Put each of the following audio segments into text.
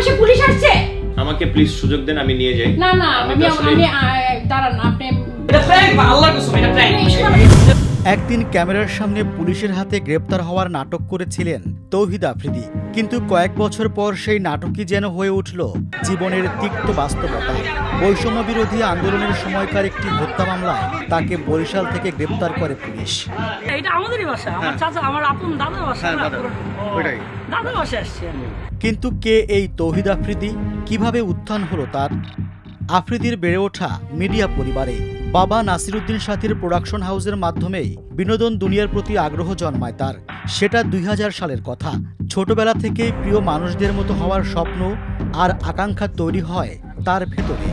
আশেপাশে পুলিশ আসছে। আমাকে প্লিজ সুযোগ দেন, আমি নিয়ে যাই। না না, আমি দাঁড়ান, আপনি এটা প্র্যাঙ্ক, আল্লাহর কসম এটা প্র্যাঙ্ক। একদিন ক্যামেরার সামনে পুলিশের হাতে গ্রেপ্তার হওয়ার নাটক করেছিলেন তৌহিদ আফ্রিদি, কিন্তু কয়েক বছর পর সেই নাটকই যেন হয়ে উঠল জীবনের তিক্ত বাস্তবতা। বৈষম্য বিরোধী আন্দোলনের সময়কার একটি হত্যা মামলায় তাকে বরিশাল থেকে গ্রেপ্তার করে পুলিশ। এটা আমাদেরই বাসা, আমার চাচা, আমার আপন দাদার বাসা। দাদার বাসা আসছে। কিন্তু কে এই তৌহিদ আফ্রিদি, কিভাবে উত্থান হলো তার? আফ্রিদির বেড়ে ওঠা মিডিয়া পরিবারে। বাবা নাসিরউদ্দিন সাথীর প্রোডাকশন হাউসের মাধ্যমেই বিনোদন দুনিয়ার প্রতি আগ্রহ জন্মায় তার। সেটা 2000 সালের কথা। ছোটবেলা থেকেই প্রিয় মানুষদের মতো হওয়ার স্বপ্ন আর আকাঙ্ক্ষা তৈরি হয় তার ভেতরে।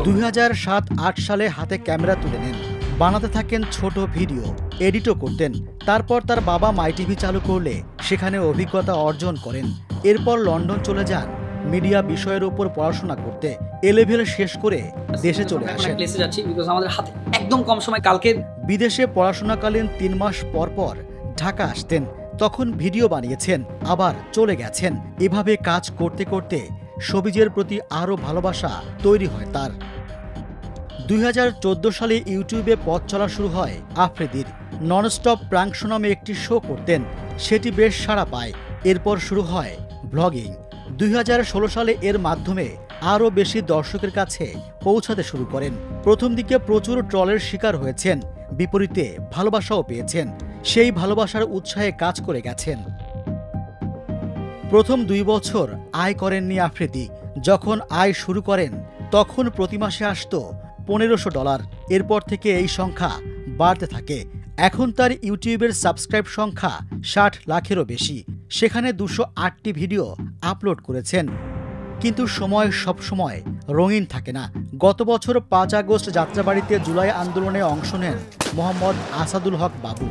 2007-08 সালে হাতে ক্যামেরা তুলে নেন, বানাতে থাকেন ছোট ভিডিও, এডিটও করতেন। তারপর তার বাবা মাই টিভি চালু করলে সেখানে অভিজ্ঞতা অর্জন করেন। এরপর লন্ডন চলে যান মিডিয়া বিষয়ের উপর পড়াশোনা করতে। এ-লেভেল শেষ করে দেশে চলে আসেন। আমাদের হাতে একদম কম সময়। কালকে বিদেশে পড়াশোনাকালীন 3 মাস পর পর ঢাকা আসতেন, তখন ভিডিও বানিয়েছেন, আবার চলে গেছেন। এভাবে কাজ করতে করতে শোবিজের প্রতি আরও ভালোবাসা তৈরি হয় তার। 2014 সালে ইউটিউবে পথ চলা শুরু হয় আফ্রিদির। ননস্টপ প্রাঙ্ক শো নামে একটি শো করতেন, সেটি বেশ সাড়া পায়। এরপর শুরু হয় ব্লগিং। 2016 সালে এর মাধ্যমে আরও বেশি দর্শকের কাছে পৌঁছাতে শুরু করেন। প্রথম দিকে প্রচুর ট্রলের শিকার হয়েছেন, বিপরীতে ভালোবাসাও পেয়েছেন। সেই ভালোবাসার উৎসাহে কাজ করে গেছেন। প্রথম 2 বছর আয় করেননি আফ্রিদি। যখন আয় শুরু করেন তখন প্রতি মাসে আসত $1500। এরপর থেকে এই সংখ্যা বাড়তে থাকে। এখন তার ইউটিউবের সাবস্ক্রাইব সংখ্যা 60 লাখেরও বেশি। সেখানে 208টি ভিডিও আপলোড করেছেন। কিন্তু সময় সবসময় রঙিন থাকে না। গত বছর 5 আগস্ট যাত্রাবাড়িতে জুলাই আন্দোলনে অংশ নেন মোহাম্মদ আসাদুল হক বাবু।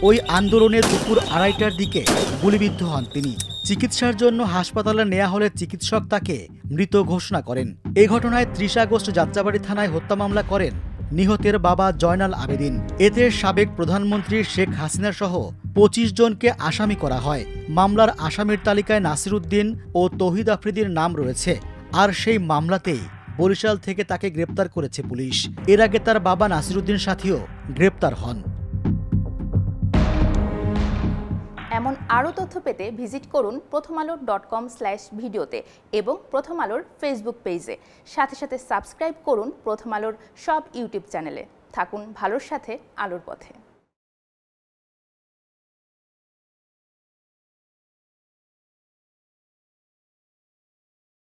ওই আন্দোলনে দুপুর 2:30টার দিকে গুলিবিদ্ধ হন তিনি। চিকিৎসার জন্য হাসপাতালে নেওয়া হলে চিকিৎসক তাকে মৃত ঘোষণা করেন। এই ঘটনায় 30 আগস্ট যাত্রাবাড়ি থানায় হত্যা মামলা করেন নিহতের বাবা জয়নাল আবেদিন। এতে সাবেক প্রধানমন্ত্রী শেখ হাসিনা সহ 25 জনকে আসামি করা হয়। মামলার আসামির তালিকায় নাসিরউদ্দিন ও তৌহিদ আফ্রিদির নাম রয়েছে। আর সেই মামলাতেই বরিশাল থেকে তাকে গ্রেপ্তার করেছে পুলিশ। এর আগে তার বাবা নাসিরউদ্দিন সাথীও গ্রেপ্তার হন। এমন আরও তথ্য পেতে ভিজিট করুন prothomalo.com/ভিডিওতে এবং প্রথম আলোর ফেসবুক পেজে। সাথে সাথে সাবস্ক্রাইব করুন প্রথম আলোর সব ইউটিউব চ্যানেলে। থাকুন ভালোর সাথে, আলোর পথে।